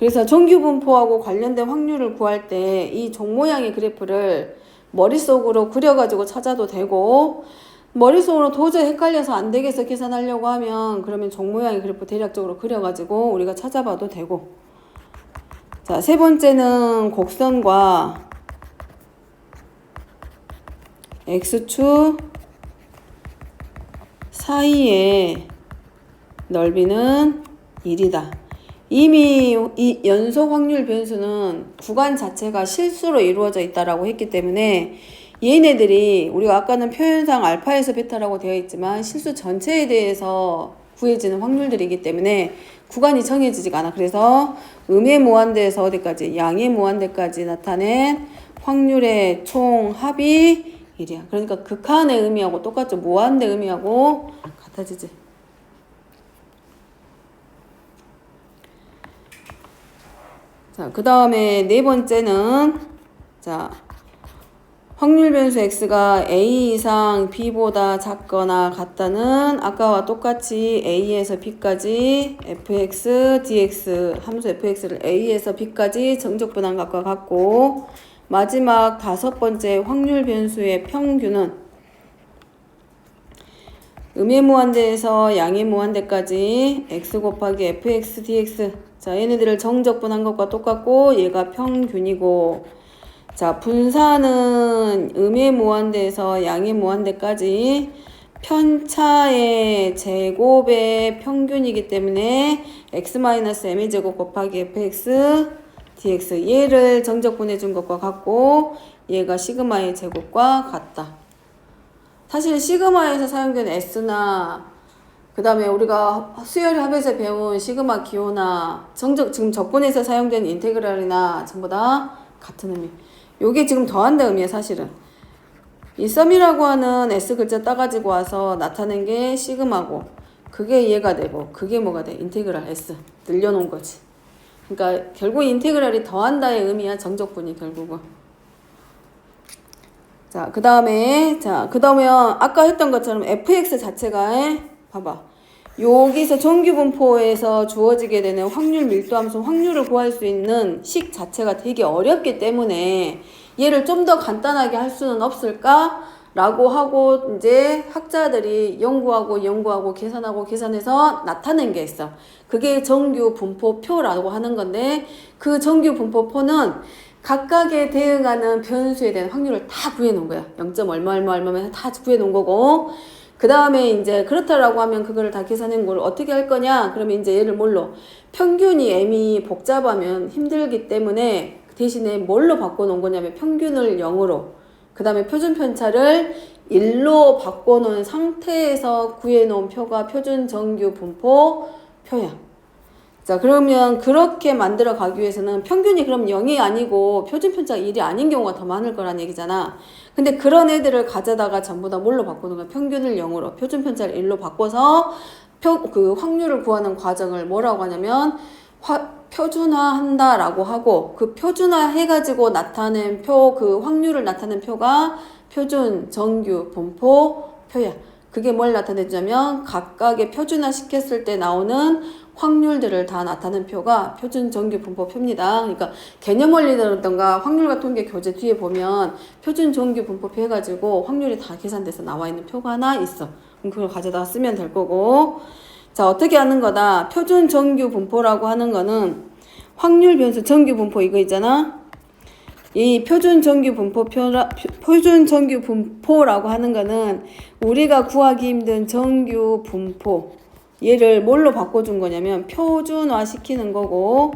그래서 정규 분포하고 관련된 확률을 구할 때 이 종 모양의 그래프를 머릿속으로 그려가지고 찾아도 되고, 머릿속으로 도저히 헷갈려서 안 되겠어 계산하려고 하면 그러면 종 모양의 그래프 대략적으로 그려가지고 우리가 찾아봐도 되고. 자, 세 번째는 곡선과 x축 사이의 넓이는 1이다. 이미 이 연속 확률 변수는 구간 자체가 실수로 이루어져 있다라고 했기 때문에 얘네들이 우리가 아까는 표현상 알파에서 베타라고 되어 있지만 실수 전체에 대해서 구해지는 확률들이기 때문에 구간이 정해지지가 않아. 그래서 음의 무한대에서 어디까지? 양의 무한대까지 나타낸 확률의 총 합이 1이야. 그러니까 극한의 의미하고 똑같죠. 무한대 의미하고 같아지지. 자, 그 다음에 네 번째는 자, 확률 변수 x가 a 이상 b보다 작거나 같다는 아까와 똑같이 a에서 b까지 fx, dx 함수 fx를 a에서 b까지 정적분한값과 같고, 마지막 다섯 번째 확률 변수의 평균은 음의 무한대에서 양의 무한대까지 x 곱하기 fx, dx. 자, 얘네들을 정적분한 것과 똑같고 얘가 평균이고, 자, 분산은 음의 무한대에서 양의 무한대까지 편차의 제곱의 평균이기 때문에 x-m의 제곱 곱하기 fx, dx. 얘를 정적분해 준 것과 같고 얘가 시그마의 제곱과 같다. 사실 시그마에서 사용된 s나 그 다음에 우리가 수열 합에서 배운 시그마 기호나 지금 적분에서 사용된 인테그랄이나 전부 다 같은 의미. 요게 지금 더한다 의미야 사실은. 이 썸이라고 하는 s 글자 따가지고 와서 나타낸 게 시그마고 그게 얘가 되고 그게 뭐가 돼? 인테그랄 s 늘려놓은 거지. 그러니까 결국 인테그랄이 더한다의 의미야 정적분이 결국은. 자, 그 다음에 아까 했던 것처럼 fx 자체가 봐봐. 여기서 정규분포에서 주어지게 되는 확률 밀도함수 확률을 구할 수 있는 식 자체가 되게 어렵기 때문에 얘를 좀 더 간단하게 할 수는 없을까? 라고 하고 이제 학자들이 연구하고 계산해서 나타낸 게 있어. 그게 정규분포표라고 하는 건데 그 정규분포표는 각각에 대응하는 변수에 대한 확률을 다 구해놓은 거야. 0. 얼마면 다 구해놓은 거고, 그 다음에 이제 그렇다라고 하면 그거를 다 계산한 걸 어떻게 할 거냐? 그러면 이제 얘를 뭘로? 평균이 m이 복잡하면 힘들기 때문에 대신에 뭘로 바꿔놓은 거냐면 평균을 0으로, 그 다음에 표준 편차를 1로 바꿔놓은 상태에서 구해놓은 표가 표준 정규 분포 표야. 자, 그러면 그렇게 만들어 가기 위해서는 평균이 그럼 0이 아니고 표준 편차가 1이 아닌 경우가 더 많을 거란 얘기잖아. 근데 그런 애들을 가져다가 전부 다 뭘로 바꾸는 거야? 평균을 0으로, 표준 편차를 1로 바꿔서 그 확률을 구하는 과정을 뭐라고 하냐면 표준화한다라고 하고, 그 표준화 해가지고 나타낸 그 확률을 나타낸 표가 표준 정규 분포 표야. 그게 뭘 나타내주냐면 각각의 표준화 시켰을 때 나오는 확률들을 다 나타낸 표가 표준 정규 분포 표입니다. 그러니까 개념 원리라던가 확률과 통계 교재 뒤에 보면 표준 정규 분포표 해가지고 확률이 다 계산돼서 나와 있는 표가 하나 있어. 그럼 그걸 가져다 쓰면 될 거고. 자, 어떻게 하는 거다? 표준 정규 분포라고 하는 거는 확률 변수 정규 분포 이거 있잖아. 이 표준 정규 분포라고 하는 거는 우리가 구하기 힘든 정규 분포, 얘를 뭘로 바꿔준 거냐면 표준화 시키는 거고,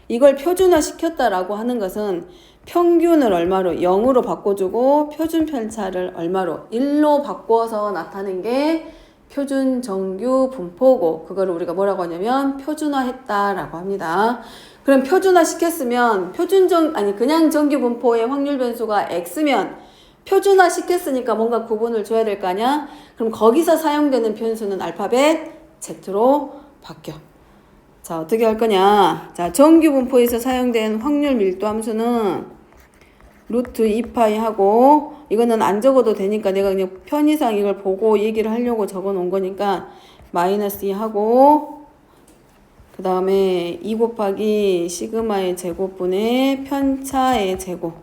이걸 표준화 시켰다라고 하는 것은 평균을 얼마로 0으로 바꿔주고 표준 편차를 얼마로 1로 바꿔서 나타낸 게 표준 정규 분포고, 그거를 우리가 뭐라고 하냐면 표준화했다라고 합니다. 그럼 표준화 시켰으면 그냥 정규 분포의 확률 변수가 x면 표준화 시켰으니까 뭔가 구분을 줘야 될 거 아니야? 그럼 거기서 사용되는 변수는 알파벳 Z로 바뀌어. 자, 어떻게 할 거냐? 자, 정규 분포에서 사용된 확률 밀도 함수는 루트 2파이 하고, 이거는 안 적어도 되니까 내가 그냥 편의상 이걸 보고 얘기를 하려고 적어 놓은 거니까 마이너스 2 하고, 그 다음에 2 곱하기 시그마의 제곱분의 편차의 제곱.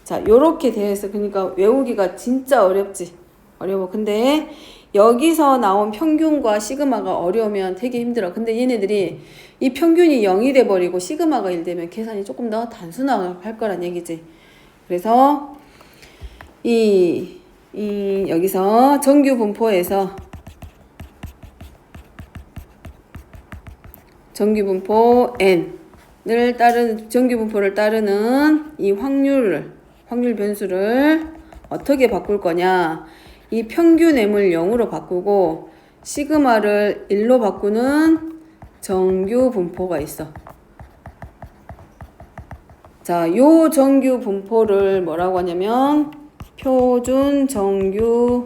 자, 요렇게 되어 있어. 그러니까 외우기가 진짜 어렵지. 어려워. 근데 여기서 나온 평균과 시그마가 어려우면 되게 힘들어. 근데 얘네들이 이 평균이 0이 돼버리고 시그마가 1 되면 계산이 조금 더 단순할 거란 얘기지. 그래서 여기서 정규 분포에서 정규 분포 n을 정규 분포를 따르는 이 확률 변수를 어떻게 바꿀 거냐? 이 평균 m을 0으로 바꾸고 시그마를 1로 바꾸는 정규 분포가 있어. 자, 요 정규 분포를 뭐라고 하냐면 표준 정규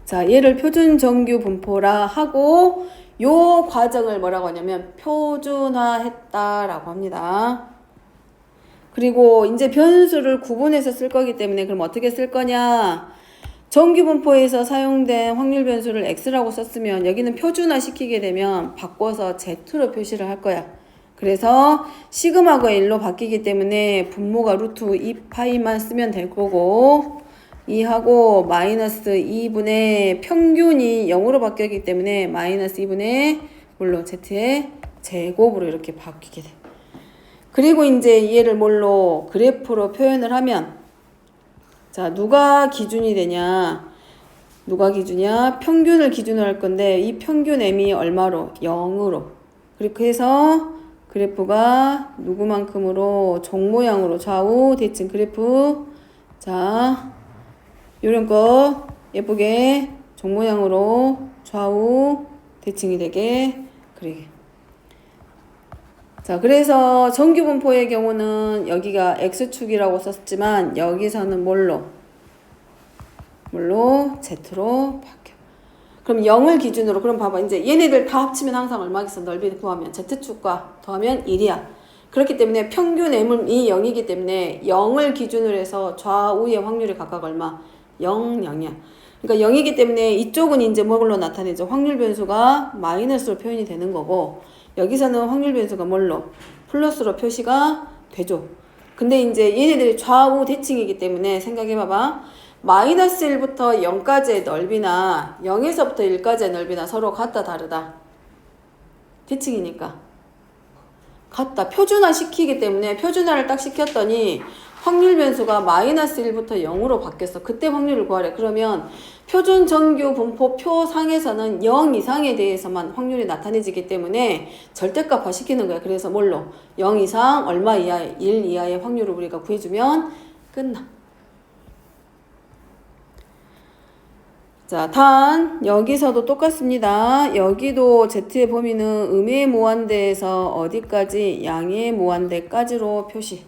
자, 얘를 표준 정규 분포라 하고 요 과정을 뭐라고 하냐면 표준화했다라고 합니다. 그리고 이제 변수를 구분해서 쓸 거기 때문에 그럼 어떻게 쓸 거냐? 정규 분포에서 사용된 확률 변수를 x라고 썼으면 여기는 표준화 시키게 되면 바꿔서 z로 표시를 할 거야. 그래서 시그마가 1로 바뀌기 때문에 분모가 루트 2파이만 쓰면 될 거고, 2하고 마이너스 2분의 평균이 0으로 바뀌었기 때문에 마이너스 2분의 물론 z의 제곱으로 이렇게 바뀌게 돼. 그리고 이제 얘를 뭘로 그래프로 표현을 하면, 자, 누가 기준이 되냐? 누가 기준이야? 평균을 기준으로 할 건데 이 평균 m이 얼마로? 0으로. 그렇게 해서 그래프가 누구만큼으로 종 모양으로 좌우 대칭 그래프. 자, 요런 거 예쁘게 종 모양으로 좌우 대칭이 되게 그리게. 자, 그래서 정규 분포의 경우는 여기가 x축이라고 썼지만 여기서는 뭘로 z로 바뀌어. 그럼 0을 기준으로, 그럼 봐봐. 이제 얘네들 다 합치면 항상 얼마겠어? 넓이 구하면 z축과 더하면 1이야. 그렇기 때문에 평균 m이 0이기 때문에 0을 기준으로 해서 좌우의 확률이 각각 얼마? 0, 0이야. 그러니까 0이기 때문에 이쪽은 이제 뭘로 나타내죠? 확률 변수가 마이너스로 표현이 되는 거고, 여기서는 확률 변수가 뭘로? 플러스로 표시가 되죠. 근데 이제 얘네들이 좌우 대칭이기 때문에 생각해봐봐. 마이너스 1부터 0까지의 넓이나 0에서부터 1까지의 넓이나 서로 같다 다르다? 대칭이니까 같다. 표준화 시키기 때문에 표준화를 딱 시켰더니 확률 변수가 마이너스 1부터 0으로 바뀌었어. 그때 확률을 구하래. 그러면 표준 정규 분포 표상에서는 0 이상에 대해서만 확률이 나타내지기 때문에 절대값화 시키는 거야. 그래서 뭘로? 0 이상 얼마 이하의 1 이하의 확률을 우리가 구해주면 끝나. 자, 단 여기서도 똑같습니다. 여기도 Z의 범위는 음의 무한대에서 어디까지? 양의 무한대까지로 표시.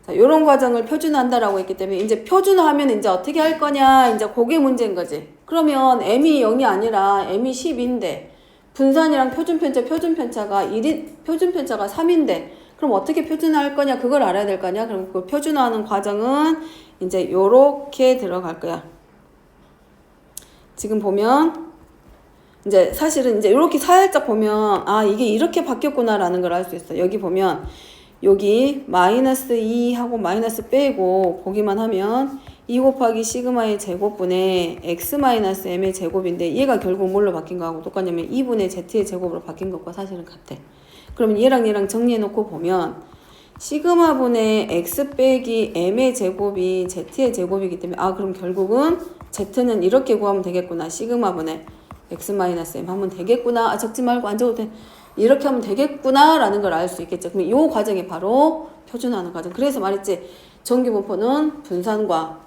자, 요런 과정을 표준화한다라고 했기 때문에 이제 표준화하면 이제 어떻게 할 거냐? 이제 그게 문제인 거지. 그러면 m이 0이 아니라 m이 10인데 분산이랑 표준편차가 3인데 그럼 어떻게 표준화할 거냐? 그걸 알아야 될 거 아니야? 그럼 그 표준화하는 과정은 이제 요렇게 들어갈 거야. 지금 보면 이제 사실은 이제 이렇게 살짝 보면 아, 이게 이렇게 바뀌었구나라는 걸 알 수 있어. 여기 보면 여기 마이너스 2하고 마이너스 빼고 보기만 하면 2 곱하기 시그마의 제곱분의 x-m의 제곱인데 얘가 결국 뭘로 바뀐 거하고 똑같냐면 2분의 z의 제곱으로 바뀐 것과 사실은 같아. 그러면 얘랑 정리해 놓고 보면 시그마분의 x 빼기 m의 제곱이 z의 제곱이기 때문에 그럼 결국은 z는 이렇게 구하면 되겠구나. 시그마분의 x-m 하면 되겠구나. 적지 말고 안 적어도 돼. 이렇게 하면 되겠구나 라는 걸 알 수 있겠죠. 그럼 이 과정이 바로 표준화하는 과정. 그래서 말했지. 정규분포는 분산과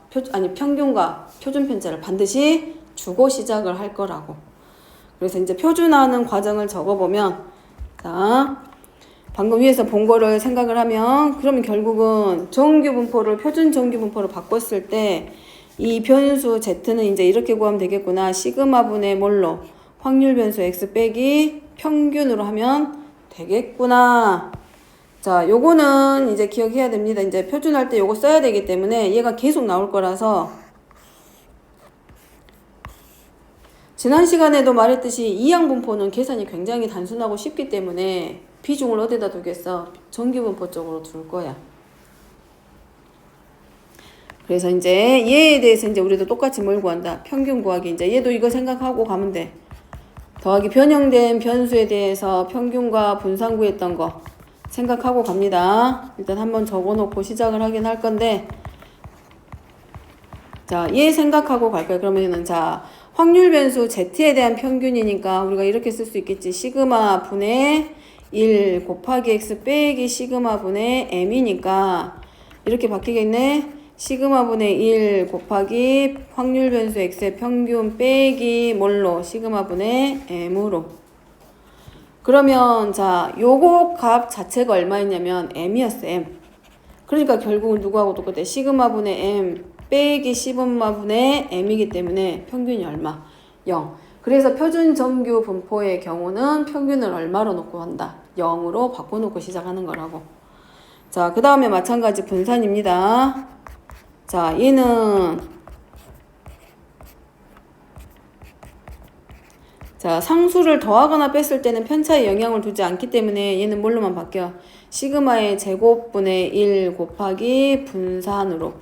평균과 표준 편차를 반드시 주고 시작을 할 거라고. 그래서 이제 표준화하는 과정을 적어보면 자 방금 위에서 본 거를 생각을 하면 그러면 결국은 정규분포를 표준 정규분포로 바꿨을 때 이 변수 z는 이제 이렇게 구하면 되겠구나. 시그마분의 뭘로? 확률 변수 x 빼기 평균으로 하면 되겠구나. 자, 요거는 이제 기억해야 됩니다. 이제 표준할 때 요거 써야 되기 때문에 얘가 계속 나올 거라서 지난 시간에도 말했듯이 이항분포는 계산이 굉장히 단순하고 쉽기 때문에 비중을 어디다 두겠어? 정규분포 쪽으로 둘 거야. 그래서 이제 얘에 대해서 이제 우리도 똑같이 뭘 구한다? 평균 구하기. 이제 얘도 이거 생각하고 가면 돼. 더하기 변형된 변수에 대해서 평균과 분산 구했던 거 생각하고 갑니다. 일단 한번 적어놓고 시작을 하긴 할 건데 자, 얘 생각하고 갈 거야. 그러면은 자, 확률 변수 z에 대한 평균이니까 우리가 이렇게 쓸 수 있겠지. 시그마 분의 1 곱하기 x 빼기 시그마 분의 m이니까 이렇게 바뀌겠네. 시그마 분의 1 곱하기 확률 변수 x의 평균 빼기 뭘로? 시그마 분의 m으로. 그러면 자, 요거 값 자체가 얼마였냐면 m이었어. m. 그러니까 결국은 누구하고 똑같아? 시그마 분의 m 빼기 시그마 분의 m이기 때문에 평균이 얼마? 0. 그래서 표준 정규 분포의 경우는 평균을 얼마로 놓고 한다? 0으로 바꿔놓고 시작하는 거라고. 자, 그 다음에 마찬가지 분산입니다. 자, 얘는 자, 상수를 더하거나 뺐을 때는 편차에 영향을 두지 않기 때문에 얘는 뭘로만 바뀌어? 시그마의 제곱분의 1 곱하기 분산으로.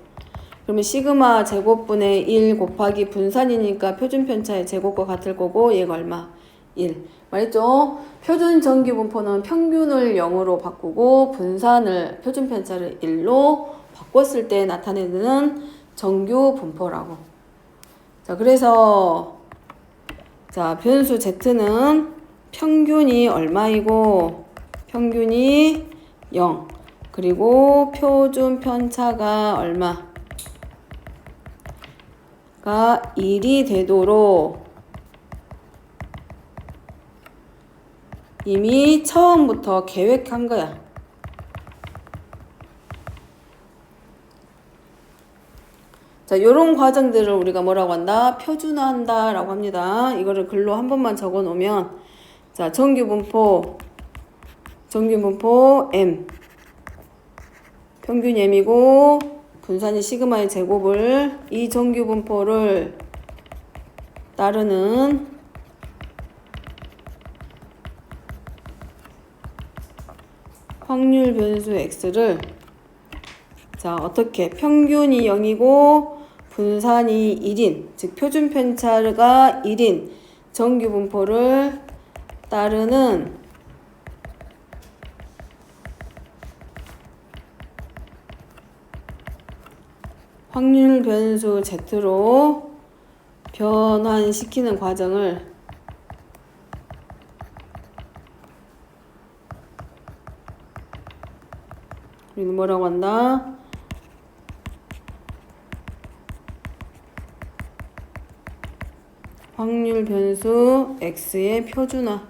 그러면 시그마 제곱분의 1 곱하기 분산이니까 표준 편차의 제곱과 같을 거고 얘가 얼마? 1. 말했죠? 표준 정규분포는 평균을 0으로 바꾸고 분산을 표준 편차를 1로 바꿨을 때 나타내는 정규분포라고. 자, 그래서 자, 변수 z는 평균이 얼마이고 평균이 0. 그리고 표준 편차가 얼마가 1이 되도록 이미 처음부터 계획한 거야. 자, 요런 과정들을 우리가 뭐라고 한다? 표준화한다 라고 합니다. 이거를 글로 한 번만 적어 놓으면 자, 정규분포 m 평균 m이고 분산이 시그마의 제곱을 이 정규분포를 따르는 확률 변수 x를 자, 어떻게? 평균이 0이고 분산이 1인, 즉 표준 편차가 1인 정규분포를 따르는 확률 변수 z로 변환시키는 과정을 우리는 뭐라고 한다? 확률 변수 x의 표준화.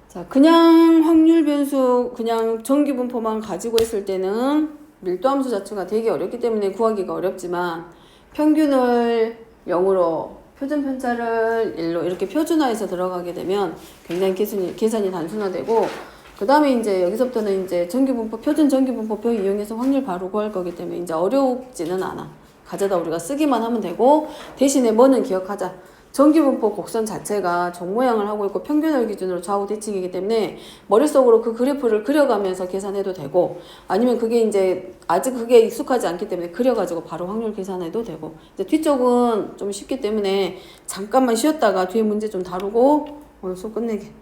자, 그냥 확률 변수, 그냥 정규분포만 가지고 있을 때는 밀도함수 자체가 되게 어렵기 때문에 구하기가 어렵지만 평균을 0으로 표준 편차를 1로 이렇게 표준화해서 들어가게 되면 굉장히 계산이 단순화되고 그 다음에 이제 여기서부터는 이제 정규분포, 표준 정규분포표 이용해서 확률 바로 구할 거기 때문에 이제 어렵지는 않아. 가져다 우리가 쓰기만 하면 되고 대신에 뭐는 기억하자. 전기분포 곡선 자체가 종 모양을 하고 있고 평균을 기준으로 좌우 대칭이기 때문에 머릿속으로 그 그래프를 그려가면서 계산해도 되고 아니면 그게 이제 아직 그게 익숙하지 않기 때문에 그려가지고 바로 확률 계산해도 되고 이제 뒤쪽은 좀 쉽기 때문에 잠깐만 쉬었다가 뒤에 문제 좀 다루고 오늘 수업 끝내게.